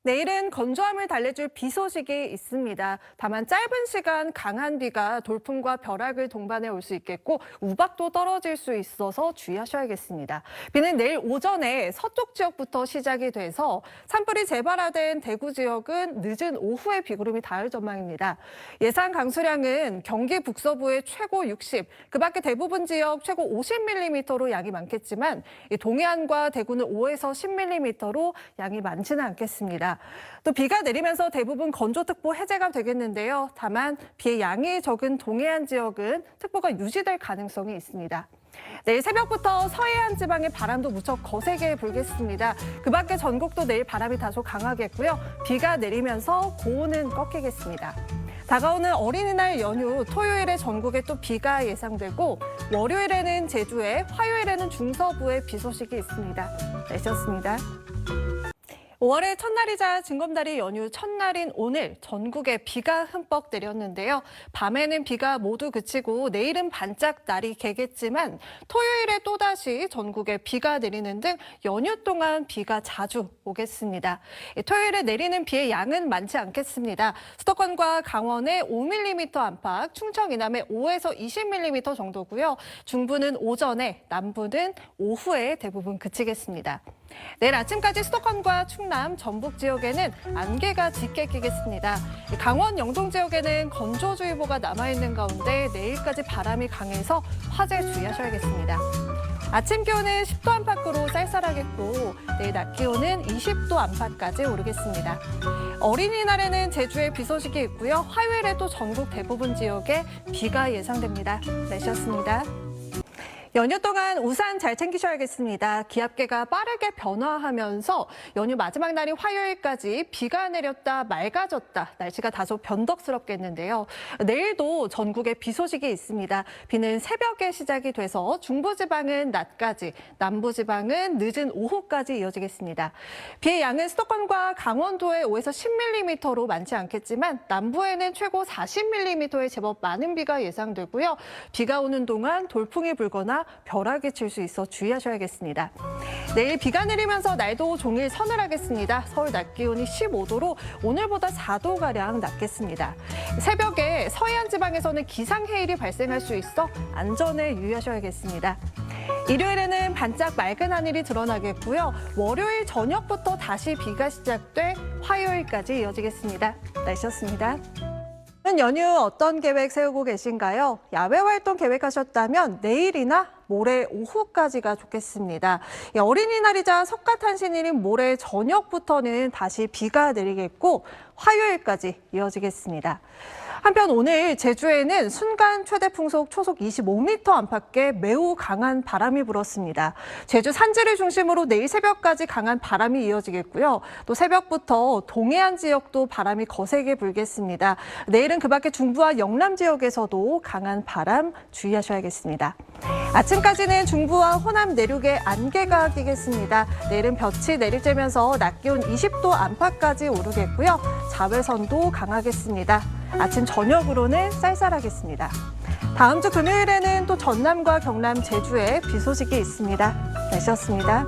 내일은 건조함을 달래줄 비 소식이 있습니다. 다만 짧은 시간 강한 비가 돌풍과 벼락을 동반해 올 수 있겠고 우박도 떨어질 수 있어서 주의하셔야겠습니다. 비는 내일 오전에 서쪽 지역부터 시작이 돼서 산불이 재발화된 대구 지역은 늦은 오후에 비구름이 닿을 전망입니다. 예상 강수량은 경기 북서부의 최고 60, 그 밖에 대부분 지역 최고 50mm로 양이 많겠지만 동해안과 대구는 5에서 10mm로 양이 많지는 않겠습니다. 또 비가 내리면서 대부분 건조특보 해제가 되겠는데요. 다만 비의 양이 적은 동해안 지역은 특보가 유지될 가능성이 있습니다. 내일 새벽부터 서해안 지방의 바람도 무척 거세게 불겠습니다. 그 밖에 전국도 내일 바람이 다소 강하겠고요. 비가 내리면서 고온은 꺾이겠습니다. 다가오는 어린이날 연휴 토요일에 전국에 또 비가 예상되고 월요일에는 제주에, 화요일에는 중서부에 비 소식이 있습니다. 날씨였습니다. 5월의 첫날이자 징검다리 연휴 첫날인 오늘 전국에 비가 흠뻑 내렸는데요. 밤에는 비가 모두 그치고 내일은 반짝 날이 개겠지만 토요일에 또다시 전국에 비가 내리는 등 연휴 동안 비가 자주 오겠습니다. 토요일에 내리는 비의 양은 많지 않겠습니다. 수도권과 강원에 5mm 안팎, 충청 이남에 5에서 20mm 정도고요. 중부는 오전에, 남부는 오후에 대부분 그치겠습니다. 내일 아침까지 수도권과 충남, 전북 지역에는 안개가 짙게 끼겠습니다. 강원, 영동 지역에는 건조주의보가 남아있는 가운데 내일까지 바람이 강해서 화재 주의하셔야겠습니다. 아침 기온은 10도 안팎으로 쌀쌀하겠고 내일 낮 기온은 20도 안팎까지 오르겠습니다. 어린이날에는 제주에 비 소식이 있고요. 화요일에도 전국 대부분 지역에 비가 예상됩니다. 날씨였습니다. 연휴 동안 우산 잘 챙기셔야겠습니다. 기압계가 빠르게 변화하면서 연휴 마지막 날인 화요일까지 비가 내렸다 맑아졌다 날씨가 다소 변덕스럽겠는데요. 내일도 전국에 비 소식이 있습니다. 비는 새벽에 시작이 돼서 중부지방은 낮까지, 남부지방은 늦은 오후까지 이어지겠습니다. 비의 양은 수도권과 강원도에 5에서 10mm로 많지 않겠지만 남부에는 최고 40mm의 제법 많은 비가 예상되고요. 비가 오는 동안 돌풍이 불거나 벼락이 칠 수 있어 주의하셔야겠습니다. 내일 비가 내리면서 날도 종일 서늘하겠습니다. 서울 낮 기온이 15도로 오늘보다 4도가량 낮겠습니다. 새벽에 서해안 지방에서는 기상해일이 발생할 수 있어 안전에 유의하셔야겠습니다. 일요일에는 반짝 맑은 하늘이 드러나겠고요. 월요일 저녁부터 다시 비가 시작돼 화요일까지 이어지겠습니다. 날씨였습니다. 연휴 어떤 계획 세우고 계신가요? 야외 활동 계획하셨다면 내일이나 모레 오후까지가 좋겠습니다. 어린이날이자 석가탄신일인 모레 저녁부터는 다시 비가 내리겠고 화요일까지 이어지겠습니다. 한편 오늘 제주에는 순간 최대 풍속 초속 25m 안팎의 매우 강한 바람이 불었습니다. 제주 산지를 중심으로 내일 새벽까지 강한 바람이 이어지겠고요. 또 새벽부터 동해안 지역도 바람이 거세게 불겠습니다. 내일은 그 밖에 중부와 영남 지역에서도 강한 바람 주의하셔야겠습니다. 아침까지는 중부와 호남 내륙에 안개가 끼겠습니다. 내일은 볕이 내리쬐면서 낮 기온 20도 안팎까지 오르겠고요. 자외선도 강하겠습니다. 아침 저녁으로는 쌀쌀하겠습니다. 다음 주 금요일에는 또 전남과 경남, 제주에 비 소식이 있습니다. 날씨였습니다.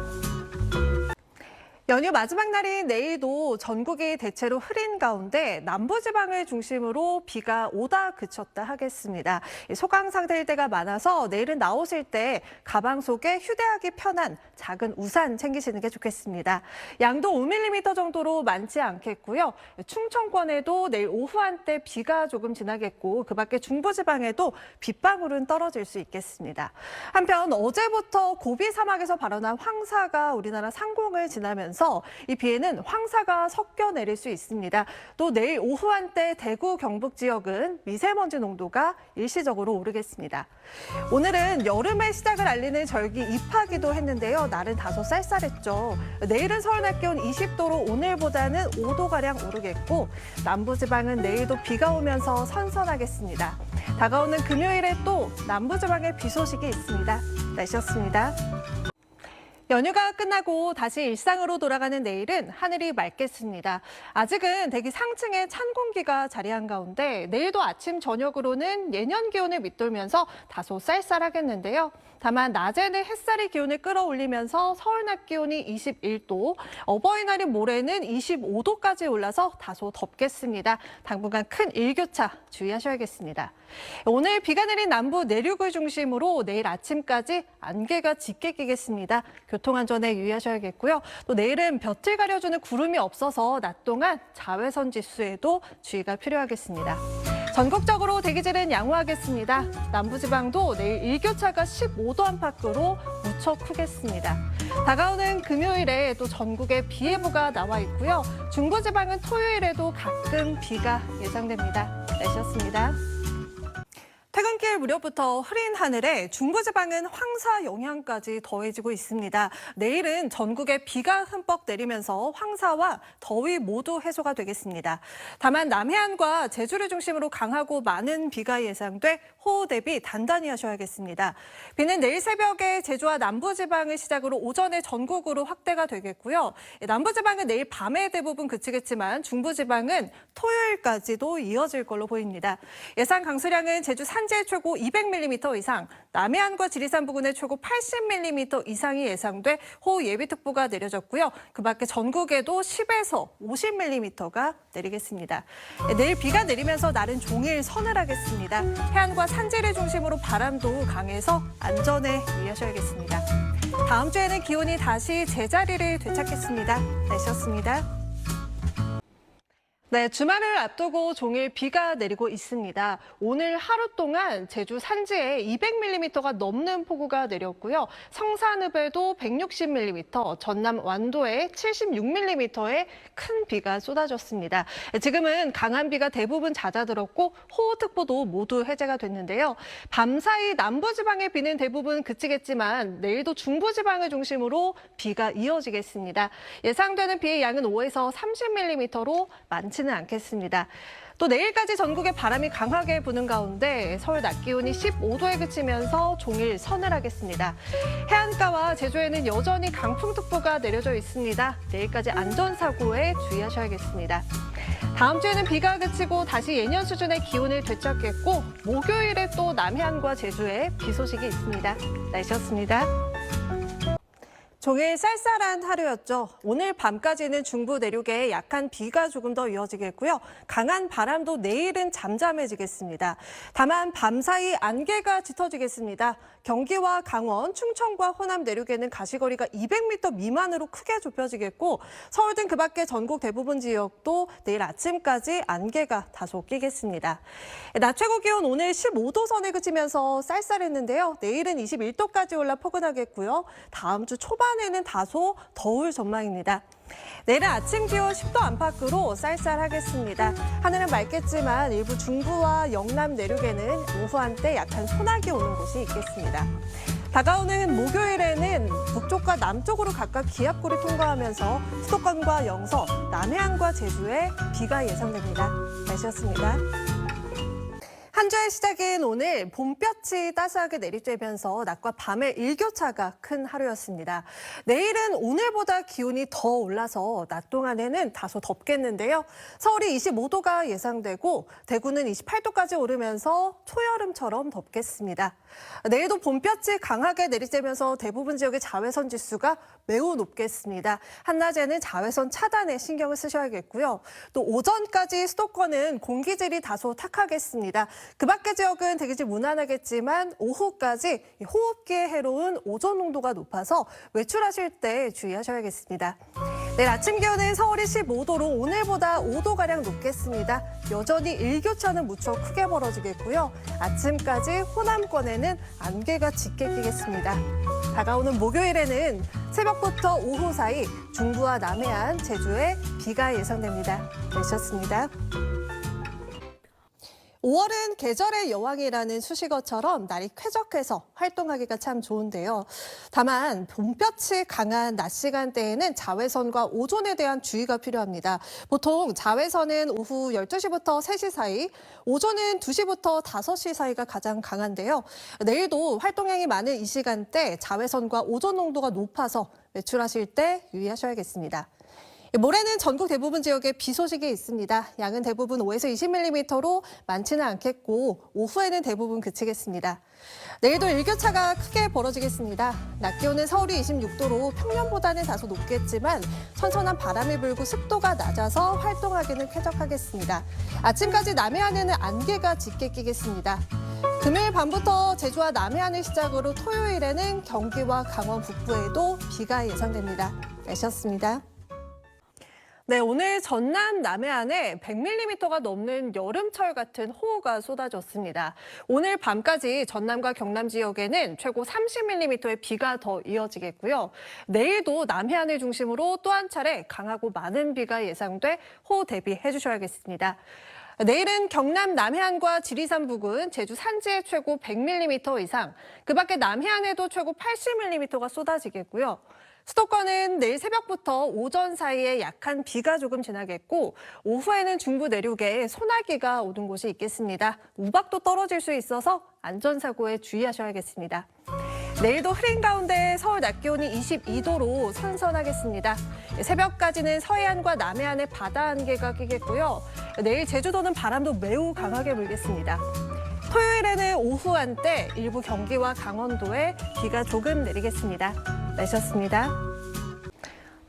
연휴 마지막 날인 내일도 전국이 대체로 흐린 가운데 남부지방을 중심으로 비가 오다 그쳤다 하겠습니다. 소강 상태일 때가 많아서 내일은 나오실 때 가방 속에 휴대하기 편한 작은 우산 챙기시는 게 좋겠습니다. 양도 5mm 정도로 많지 않겠고요. 충청권에도 내일 오후 한때 비가 조금 지나겠고 그 밖에 중부지방에도 빗방울은 떨어질 수 있겠습니다. 한편 어제부터 고비 사막에서 발원한 황사가 우리나라 상공을 지나면서 이 비에는 황사가 섞여 내릴 수 있습니다. 또 내일 오후 한때 대구, 경북 지역은 미세먼지 농도가 일시적으로 오르겠습니다. 오늘은 여름의 시작을 알리는 절기 입하기도 했는데요. 날은 다소 쌀쌀했죠. 내일은 서울 낮 기온 20도로 오늘보다는 5도가량 오르겠고 남부지방은 내일도 비가 오면서 선선하겠습니다. 다가오는 금요일에 또 남부지방에 비 소식이 있습니다. 날씨였습니다. 연휴가 끝나고 다시 일상으로 돌아가는 내일은 하늘이 맑겠습니다. 아직은 대기 상층에 찬 공기가 자리한 가운데 내일도 아침 저녁으로는 예년 기온을 밑돌면서 다소 쌀쌀하겠는데요. 다만 낮에는 햇살이 기온을 끌어올리면서 서울 낮 기온이 21도, 어버이날인 모레는 25도까지 올라서 다소 덥겠습니다. 당분간 큰 일교차 주의하셔야겠습니다. 오늘 비가 내린 남부 내륙을 중심으로 내일 아침까지 안개가 짙게 끼겠습니다. 교통안전에 유의하셔야겠고요. 또 내일은 볕을 가려주는 구름이 없어서 낮 동안 자외선 지수에도 주의가 필요하겠습니다. 전국적으로 대기질은 양호하겠습니다. 남부지방도 내일 일교차가 15도 안팎으로 무척 크겠습니다. 다가오는 금요일에 또 전국에 비 예보가 나와 있고요. 중부지방은 토요일에도 가끔 비가 예상됩니다. 날씨였습니다. 퇴근길 무렵부터 흐린 하늘에 중부지방은 황사 영향까지 더해지고 있습니다. 내일은 전국에 비가 흠뻑 내리면서 황사와 더위 모두 해소가 되겠습니다. 다만 남해안과 제주를 중심으로 강하고 많은 비가 예상돼 호우 대비 단단히 하셔야겠습니다. 비는 내일 새벽에 제주와 남부지방을 시작으로 오전에 전국으로 확대가 되겠고요. 남부지방은 내일 밤에 대부분 그치겠지만 중부지방은 토요일까지도 이어질 걸로 보입니다. 예상 강수량은 제주 산지의 최고 200mm 이상, 남해안과 지리산 부근의 최고 80mm 이상이 예상돼 호우 예비특보가 내려졌고요. 그 밖에 전국에도 10에서 50mm가 내리겠습니다. 내일 비가 내리면서 날은 종일 서늘하겠습니다. 해안과 산지를 중심으로 바람도 강해서 안전에 유의하셔야겠습니다. 다음 주에는 기온이 다시 제자리를 되찾겠습니다. 날씨였습니다. 네, 주말을 앞두고 종일 비가 내리고 있습니다. 오늘 하루 동안 제주 산지에 200mm가 넘는 폭우가 내렸고요. 성산읍에도 160mm, 전남 완도에 76mm의 큰 비가 쏟아졌습니다. 지금은 강한 비가 대부분 잦아들었고 호우특보도 모두 해제가 됐는데요. 밤사이 남부지방의 비는 대부분 그치겠지만 내일도 중부지방을 중심으로 비가 이어지겠습니다. 예상되는 비의 양은 5에서 30mm로 많지는 않겠습니다. 또 내일까지 전국에 바람이 강하게 부는 가운데 서울 낮 기온이 15도에 그치면서 종일 서늘하겠습니다. 해안가와 제주에는 여전히 강풍특보가 내려져 있습니다. 내일까지 안전사고에 주의하셔야겠습니다. 다음 주에는 비가 그치고 다시 예년 수준의 기온을 되찾겠고 목요일에 또 남해안과 제주에 비 소식이 있습니다. 날씨였습니다. 종일 쌀쌀한 하루였죠. 오늘 밤까지는 중부 내륙에 약한 비가 조금 더 이어지겠고요. 강한 바람도 내일은 잠잠해지겠습니다. 다만 밤사이 안개가 짙어지겠습니다. 경기와 강원, 충청과 호남 내륙에는 가시거리가 200m 미만으로 크게 좁혀지겠고 서울 등 그 밖의 전국 대부분 지역도 내일 아침까지 안개가 다소 끼겠습니다. 낮 최고 기온 오늘 15도 선에 그치면서 쌀쌀했는데요. 내일은 21도까지 올라 포근하겠고요. 다음 주 초반에는 다소 더울 전망입니다. 내일은 아침 기온 10도 안팎으로 쌀쌀하겠습니다. 하늘은 맑겠지만 일부 중부와 영남 내륙에는 오후 한때 약한 소나기 오는 곳이 있겠습니다. 다가오는 목요일에는 북쪽과 남쪽으로 각각 기압골이 통과하면서 수도권과 영서, 남해안과 제주에 비가 예상됩니다. 날씨였습니다. 한 주의 시작인 오늘 봄볕이 따스하게 내리쬐면서 낮과 밤의 일교차가 큰 하루였습니다. 내일은 오늘보다 기온이 더 올라서 낮 동안에는 다소 덥겠는데요. 서울이 25도가 예상되고 대구는 28도까지 오르면서 초여름처럼 덥겠습니다. 내일도 봄볕이 강하게 내리쬐면서 대부분 지역의 자외선 지수가 매우 높겠습니다. 한낮에는 자외선 차단에 신경을 쓰셔야겠고요. 또 오전까지 수도권은 공기질이 다소 탁하겠습니다. 그 밖의 지역은 대기질 무난하겠지만 오후까지 호흡기에 해로운 오존 농도가 높아서 외출하실 때 주의하셔야겠습니다. 내일 아침 기온은 서울이 15도로 오늘보다 5도가량 높겠습니다. 여전히 일교차는 무척 크게 벌어지겠고요. 아침까지 호남권에는 안개가 짙게 끼겠습니다. 다가오는 목요일에는 새벽부터 오후 사이 중부와 남해안, 제주에 비가 예상됩니다. 날씨였습니다. 5월은 계절의 여왕이라는 수식어처럼 날이 쾌적해서 활동하기가 참 좋은데요. 다만 봄볕이 강한 낮 시간대에는 자외선과 오존에 대한 주의가 필요합니다. 보통 자외선은 오후 12시부터 3시 사이, 오존은 2시부터 5시 사이가 가장 강한데요. 내일도 활동량이 많은 이 시간대 자외선과 오존 농도가 높아서 외출하실 때 유의하셔야겠습니다. 모레는 전국 대부분 지역에 비 소식이 있습니다. 양은 대부분 5에서 20mm로 많지는 않겠고 오후에는 대부분 그치겠습니다. 내일도 일교차가 크게 벌어지겠습니다. 낮 기온은 서울이 26도로 평년보다는 다소 높겠지만 선선한 바람이 불고 습도가 낮아서 활동하기는 쾌적하겠습니다. 아침까지 남해안에는 안개가 짙게 끼겠습니다. 금요일 밤부터 제주와 남해안을 시작으로 토요일에는 경기와 강원 북부에도 비가 예상됩니다. 날씨였습니다. 네, 오늘 전남 남해안에 100mm가 넘는 여름철 같은 호우가 쏟아졌습니다. 오늘 밤까지 전남과 경남 지역에는 최고 30mm의 비가 더 이어지겠고요. 내일도 남해안을 중심으로 또 한 차례 강하고 많은 비가 예상돼 호우 대비해 주셔야겠습니다. 내일은 경남 남해안과 지리산 부근, 제주 산지에 최고 100mm 이상, 그 밖에 남해안에도 최고 80mm가 쏟아지겠고요. 수도권은 내일 새벽부터 오전 사이에 약한 비가 조금 지나겠고 오후에는 중부 내륙에 소나기가 오는 곳이 있겠습니다. 우박도 떨어질 수 있어서 안전사고에 주의하셔야겠습니다. 내일도 흐린 가운데 서울 낮 기온이 22도로 선선하겠습니다. 새벽까지는 서해안과 남해안에 바다 안개가 끼겠고요. 내일 제주도는 바람도 매우 강하게 불겠습니다. 토요일에는 오후 한때 일부 경기와 강원도에 비가 조금 내리겠습니다. 날씨였습니다.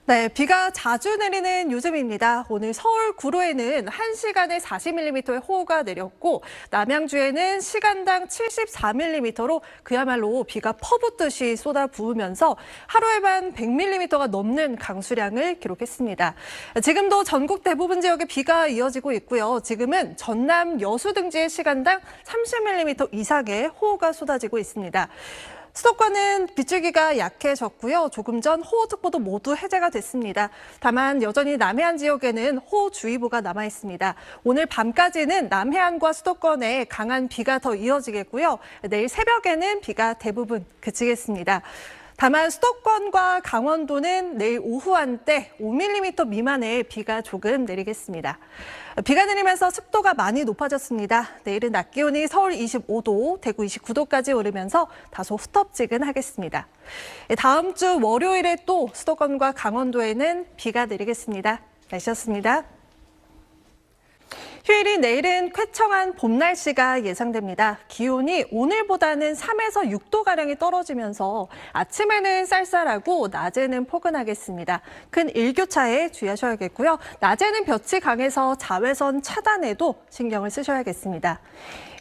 네, 비가 자주 내리는 요즘입니다. 오늘 서울 구로에는 1시간에 40mm의 호우가 내렸고 남양주에는 시간당 74mm로 그야말로 비가 퍼붓듯이 쏟아부으면서 하루에만 100mm가 넘는 강수량을 기록했습니다. 지금도 전국 대부분 지역에 비가 이어지고 있고요. 지금은 전남 여수 등지에 시간당 30mm 이상의 호우가 쏟아지고 있습니다. 수도권은 빗줄기가 약해졌고요. 조금 전 호우특보도 모두 해제가 됐습니다. 다만 여전히 남해안 지역에는 호우주의보가 남아 있습니다. 오늘 밤까지는 남해안과 수도권에 강한 비가 더 이어지겠고요. 내일 새벽에는 비가 대부분 그치겠습니다. 다만 수도권과 강원도는 내일 오후 한때 5mm 미만의 비가 조금 내리겠습니다. 비가 내리면서 습도가 많이 높아졌습니다. 내일은 낮 기온이 서울 25도, 대구 29도까지 오르면서 다소 후텁지근하겠습니다. 다음 주 월요일에 또 수도권과 강원도에는 비가 내리겠습니다. 날씨였습니다. 휴일인 내일은 쾌청한 봄 날씨가 예상됩니다. 기온이 오늘보다는 3에서 6도가량이 떨어지면서 아침에는 쌀쌀하고 낮에는 포근하겠습니다. 큰 일교차에 주의하셔야겠고요. 낮에는 볕이 강해서 자외선 차단에도 신경을 쓰셔야겠습니다.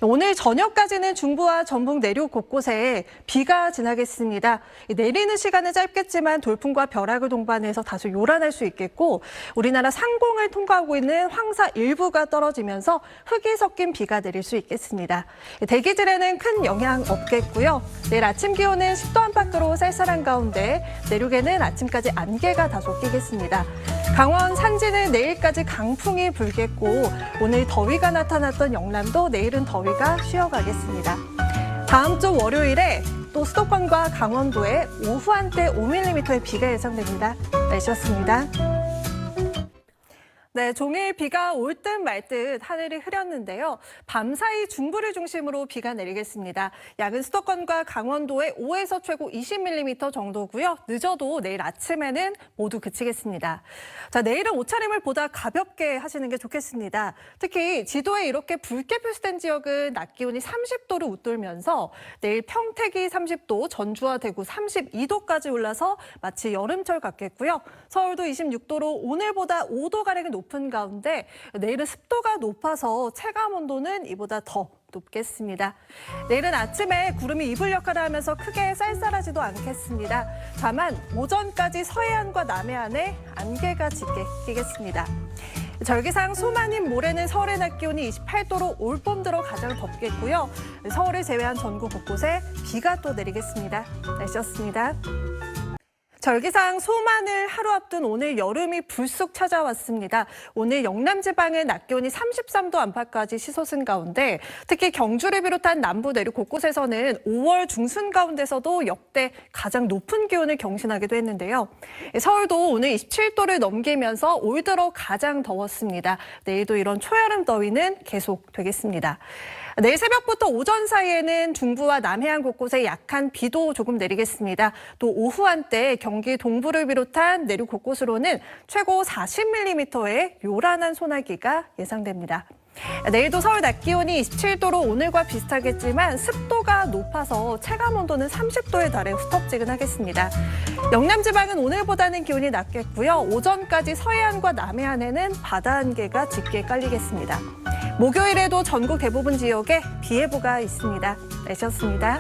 오늘 저녁까지는 중부와 전북 내륙 곳곳에 비가 지나겠습니다. 내리는 시간은 짧겠지만 돌풍과 벼락을 동반해서 다소 요란할 수 있겠고 우리나라 상공을 통과하고 있는 황사 일부가 떨어지면서 흙이 섞인 비가 내릴 수 있겠습니다. 대기질에는 큰 영향 없겠고요. 내일 아침 기온은 10도 안팎으로 쌀쌀한 가운데 내륙에는 아침까지 안개가 다소 끼겠습니다. 강원 산지는 내일까지 강풍이 불겠고 오늘 더위가 나타났던 영남도 내일은 더위가 쉬어가겠습니다. 다음 주 월요일에 또 수도권과 강원도에 오후 한때 5mm의 비가 예상됩니다. 날씨였습니다. 네, 종일 비가 올 듯 말 듯 하늘이 흐렸는데요. 밤사이 중부를 중심으로 비가 내리겠습니다. 양은 수도권과 강원도에 5에서 최고 20mm 정도고요. 늦어도 내일 아침에는 모두 그치겠습니다. 자, 내일은 옷차림을 보다 가볍게 하시는 게 좋겠습니다. 특히 지도에 이렇게 붉게 표시된 지역은 낮 기온이 30도를 웃돌면서 내일 평택이 30도, 전주와 대구 32도까지 올라서 마치 여름철 같겠고요. 서울도 26도로 오늘보다 5도가량 높은 가운데 내일은 습도가 높아서 체감 온도는 이보다 더 높겠습니다. 내일은 아침에 구름이 이불 역할을 하면서 크게 쌀쌀하지도 않겠습니다. 다만 오전까지 서해안과 남해안에 안개가 짙게 끼겠습니다. 절기상 소만인 모레는 서울의 낮 기온이 28도로 올봄 들어 가장 덥겠고요. 서울을 제외한 전국 곳곳에 비가 또 내리겠습니다. 날씨였습니다. 절기상 소만을 하루 앞둔 오늘 여름이 불쑥 찾아왔습니다. 오늘 영남 지방은 낮 기온이 33도 안팎까지 치솟은 가운데 특히 경주를 비롯한 남부 내륙 곳곳에서는 5월 중순 가운데서도 역대 가장 높은 기온을 경신하기도 했는데요. 서울도 오늘 27도를 넘기면서 올 들어 가장 더웠습니다. 내일도 이런 초여름 더위는 계속되겠습니다. 내일 새벽부터 오전 사이에는 중부와 남해안 곳곳에 약한 비도 조금 내리겠습니다. 또 오후 한때 경기 동부를 비롯한 내륙 곳곳으로는 최고 40mm의 요란한 소나기가 예상됩니다. 내일도 서울 낮 기온이 27도로 오늘과 비슷하겠지만 습도가 높아서 체감 온도는 30도에 달해 후텁지근하겠습니다. 영남 지방은 오늘보다는 기온이 낮겠고요. 오전까지 서해안과 남해안에는 바다 안개가 짙게 깔리겠습니다. 목요일에도 전국 대부분 지역에 비 예보가 있습니다. 날씨였습니다.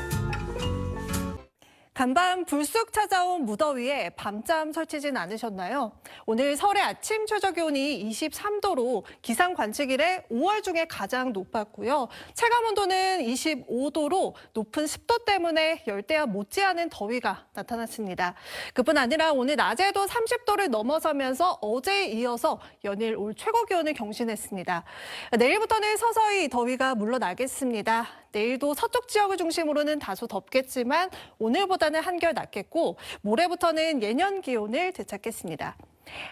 간밤 불쑥 찾아온 무더위에 밤잠 설치진 않으셨나요? 오늘 서울의 아침 최저 기온이 23도로 기상 관측 이래 5월 중에 가장 높았고요. 체감 온도는 25도로 높은 습도 때문에 열대야 못지않은 더위가 나타났습니다. 그뿐 아니라 오늘 낮에도 30도를 넘어서면서 어제에 이어서 연일 올 최고 기온을 경신했습니다. 내일부터는 서서히 더위가 물러나겠습니다. 내일도 서쪽 지역을 중심으로는 다소 덥겠지만 오늘보다는 한결 낫겠고 모레부터는 예년 기온을 되찾겠습니다.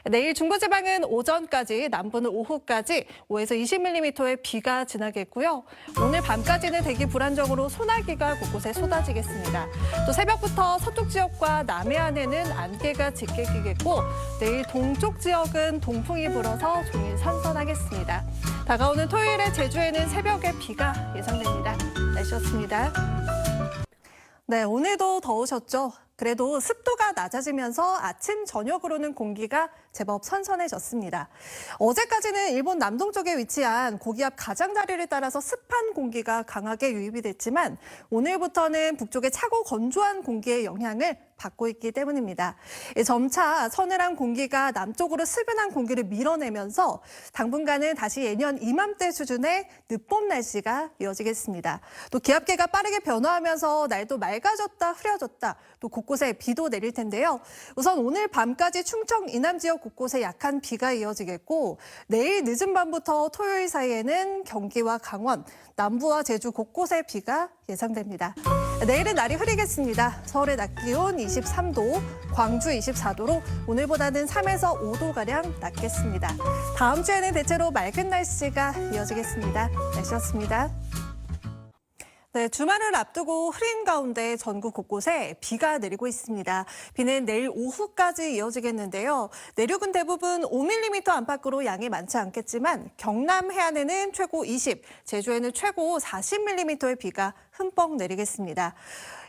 내일 중부지방은 오전까지, 남부는 오후까지 5에서 20mm의 비가 지나겠고요. 오늘 밤까지는 대기 불안정으로 소나기가 곳곳에 쏟아지겠습니다. 또 새벽부터 서쪽 지역과 남해안에는 안개가 짙게 끼겠고 내일 동쪽 지역은 동풍이 불어서 종일 선선하겠습니다. 다가오는 토요일에 제주에는 새벽에 비가 예상됩니다. 날씨였습니다. 네, 오늘도 더우셨죠? 그래도 습도가 낮아지면서 아침, 저녁으로는 공기가 제법 선선해졌습니다. 어제까지는 일본 남동쪽에 위치한 고기압 가장자리를 따라서 습한 공기가 강하게 유입이 됐지만 오늘부터는 북쪽의 차고 건조한 공기의 영향을 받고 있기 때문입니다. 점차 서늘한 공기가 남쪽으로 스근한 공기를 밀어내면서 당분간은 다시 예년 이맘때 수준의 늦봄 날씨가 이어지겠습니다. 또 기압계가 빠르게 변화하면서 날도 맑아졌다 흐려졌다 또 곳곳에 비도 내릴 텐데요. 우선 오늘 밤까지 충청 이남 지역 곳곳에 약한 비가 이어지겠고 내일 늦은 밤부터 토요일 사이에는 경기와 강원, 남부와 제주 곳곳에 비가 예상됩니다. 내일은 날이 흐리겠습니다. 서울의 낮 기온 23도, 광주 24도로 오늘보다는 3에서 5도가량 낮겠습니다. 다음 주에는 대체로 맑은 날씨가 이어지겠습니다. 날씨였습니다. 네, 주말을 앞두고 흐린 가운데 전국 곳곳에 비가 내리고 있습니다. 비는 내일 오후까지 이어지겠는데요. 내륙은 대부분 5mm 안팎으로 양이 많지 않겠지만 경남 해안에는 최고 20, 제주에는 최고 40mm의 비가 흠뻑 내리겠습니다.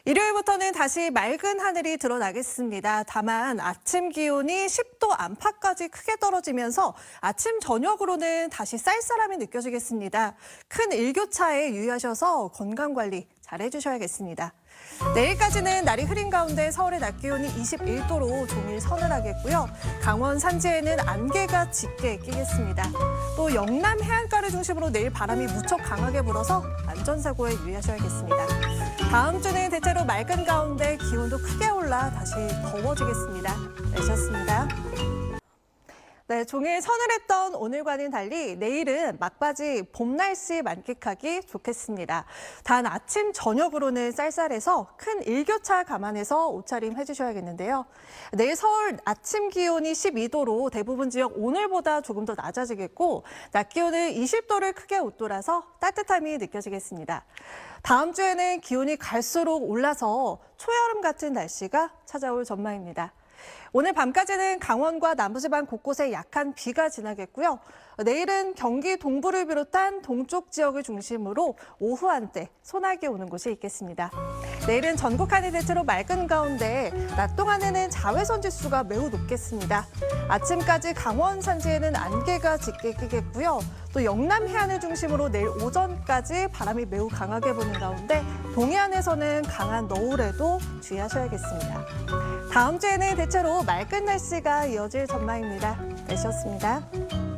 일요일부터는 다시 맑은 하늘이 드러나겠습니다. 다만 아침 기온이 10도 안팎까지 크게 떨어지면서 아침 저녁으로는 다시 쌀쌀함이 느껴지겠습니다. 큰 일교차에 유의하셔서 건강관리 잘 해주셔야겠습니다. 내일까지는 날이 흐린 가운데 서울의 낮 기온이 21도로 종일 서늘하겠고요. 강원 산지에는 안개가 짙게 끼겠습니다. 또 영남 해안가를 중심으로 내일 바람이 무척 강하게 불어서 안전사고에 유의하셔야겠습니다. 다음 주는 대체로 맑은 가운데 기온도 크게 올라 다시 더워지겠습니다. 날씨였습니다. 네, 종일 서늘했던 오늘과는 달리 내일은 막바지 봄 날씨 만끽하기 좋겠습니다. 단 아침, 저녁으로는 쌀쌀해서 큰 일교차 감안해서 옷차림 해주셔야겠는데요. 내일 서울 아침 기온이 12도로 대부분 지역 오늘보다 조금 더 낮아지겠고 낮 기온은 20도를 크게 웃돌아서 따뜻함이 느껴지겠습니다. 다음 주에는 기온이 갈수록 올라서 초여름 같은 날씨가 찾아올 전망입니다. 오늘 밤까지는 강원과 남부지방 곳곳에 약한 비가 지나겠고요. 내일은 경기 동부를 비롯한 동쪽 지역을 중심으로 오후 한때 소나기 오는 곳이 있겠습니다. 내일은 전국 하늘 대체로 맑은 가운데 낮 동안에는 자외선 지수가 매우 높겠습니다. 아침까지 강원 산지에는 안개가 짙게 끼겠고요. 또 영남 해안을 중심으로 내일 오전까지 바람이 매우 강하게 부는 가운데 동해안에서는 강한 너울에도 주의하셔야겠습니다. 다음 주에는 대체로 맑은 날씨가 이어질 전망입니다. 날씨였습니다.